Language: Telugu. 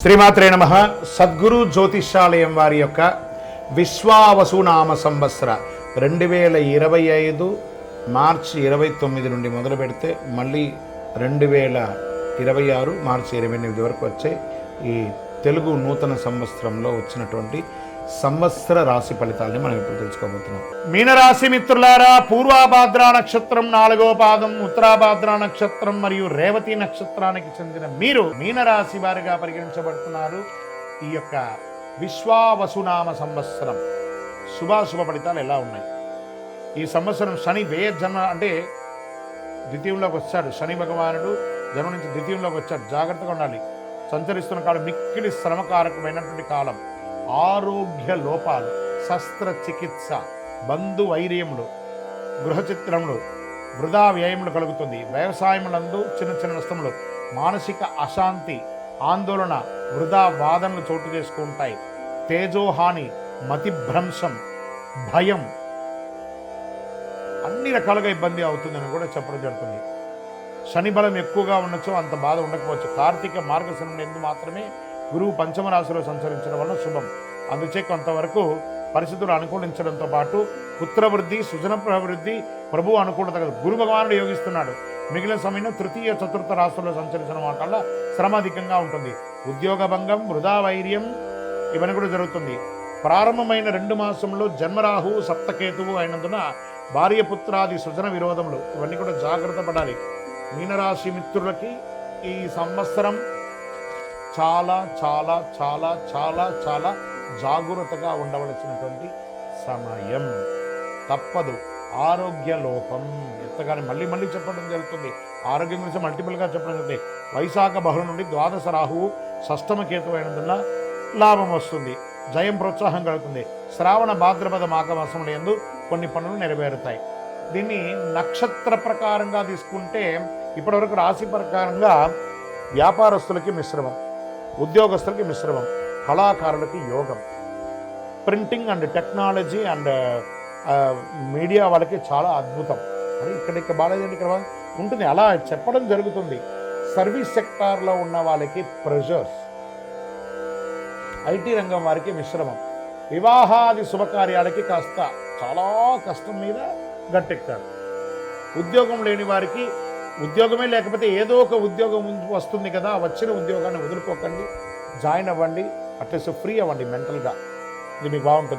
శ్రీమాత్రే నమః. సద్గురు జ్యోతిష్యాలయం వారి యొక్క విశ్వావసునామ సంవత్సర 2025 మార్చి 29 నుండి మొదలు పెడితే మళ్ళీ 2026 మార్చి 28 వరకు వచ్చే ఈ తెలుగు నూతన సంవత్సరంలో వచ్చినటువంటి సంవత్సర రాశి ఫలితాలని మనం ఇప్పుడు తెలుసుకోబోతున్నాం. మీనరాశి మిత్రులారా, పూర్వాభాద్ర నక్షత్రం 4వ పాదం, ఉత్తరాభాద్ర నక్షత్రం మరియు రేవతి నక్షత్రానికి చెందిన మీరు మీనరాశి వారిగా పరిగణించబడుతున్నారు. ఈ యొక్క విశ్వావసునామ సంవత్సరం శుభాశుభ ఫలితాలు ఎలా ఉన్నాయి? ఈ సంవత్సరం శని వ్యయ జన్మ అంటే ద్వితీయంలోకి వచ్చాడు. శని భగవానుడు జన్మ నుంచి ద్వితీయంలోకి వచ్చాడు. జాగ్రత్తగా ఉండాలి. సంచరిస్తున్న కాలం మిక్కిలి శ్రమకారకమైనటువంటి కాలం. ఆరోగ్య లోపాలు, శస్త్రచికిత్స, బంధు వైర్యములు, గృహచిత్రములు, వృధా వ్యయములు కలుగుతుంది. వ్యవసాయములందు చిన్న చిన్న నష్టములు, మానసిక అశాంతి, ఆందోళన, వృధా వాదనలు చోటు చేసుకుంటాయి. తేజోహాని, మతిభ్రంశం, భయం, అన్ని రకాలుగా ఇబ్బంది అవుతుందని కూడా చెప్పడం జరుగుతుంది. శని బలం ఎక్కువగా ఉండొచ్చు, అంత బాధ ఉండకపోవచ్చు. కార్తీక మార్గశిరం ఎందు మాత్రమే గురువు పంచమ రాశిలో సంచరించడం వల్ల శుభం. అందుచే కొంతవరకు పరిస్థితులు అనుకూలించడంతో పాటు పుత్రవృద్ధి, సుజన ప్రవృద్ధి, ప్రభు అనుకూలత కదా. గురు భగవానుడు యోగిస్తున్నాడు. మిగిలిన సమయంలో తృతీయ చతుర్థ రాశుల్లో సంచరించడం వల్ల శ్రమ అధికంగా ఉంటుంది. ఉద్యోగ భంగం, వృధా వైర్యం ఇవన్నీ కూడా జరుగుతుంది. ప్రారంభమైన 2 మాసంలో జన్మరాహు సప్తకేతువు అయినందున భార్య పుత్రాది సుజన విరోధములు ఇవన్నీ కూడా జాగ్రత్త పడాలి. మీనరాశి మిత్రులకి ఈ సంవత్సరం చాలా చాలా చాలా చాలా చాలా జాగ్రత్తగా ఉండవలసినటువంటి సమయం. తప్పదు. ఆరోగ్య లోపం ఎంతగానే మళ్ళీ చెప్పడం జరుగుతుంది. ఆరోగ్యం గురించి మల్టిపుల్గా చెప్పడం జరుగుతుంది. వైశాఖ బహుళ నుండి ద్వాదశ రాహువు షష్టమ కేతు అయినందున లాభం వస్తుంది. జయం ప్రోత్సాహం కలుగుతుంది. శ్రావణ భాద్రపద మాఘమాసముల యందు కొన్ని పనులు నెరవేరుతాయి. దీన్ని నక్షత్ర ప్రకారంగా తీసుకుంటే ఇప్పటివరకు రాశి ప్రకారంగా వ్యాపారస్తులకి మిశ్రమం, ఉద్యోగస్తులకి మిశ్రమం, కళాకారులకి యోగం, printing and technology and media వాళ్ళకి చాలా అద్భుతం. మరి ఇక్కడ బాగాలేదండి, ఇక్కడ ఉంటుంది, అలా చెప్పడం జరుగుతుంది. సర్వీస్ సెక్టార్లో ఉన్న వాళ్ళకి ప్రెషర్స్, ఐటీ రంగం వారికి మిశ్రమం, వివాహాది శుభకార్యాలకి కాస్త చాలా కష్టం మీద గట్టెక్కారు. ఉద్యోగం లేని వారికి ఉద్యోగమే లేకపోతే ఏదో ఒక ఉద్యోగం వస్తుంది కదా, వచ్చిన ఉద్యోగాన్ని వదులుకోకండి, జాయిన్ అవ్వండి, అట్లీస్ట్ ఫ్రీ అవ్వండి మెంటల్గా. ఇది మీకు బాగుంటుంది.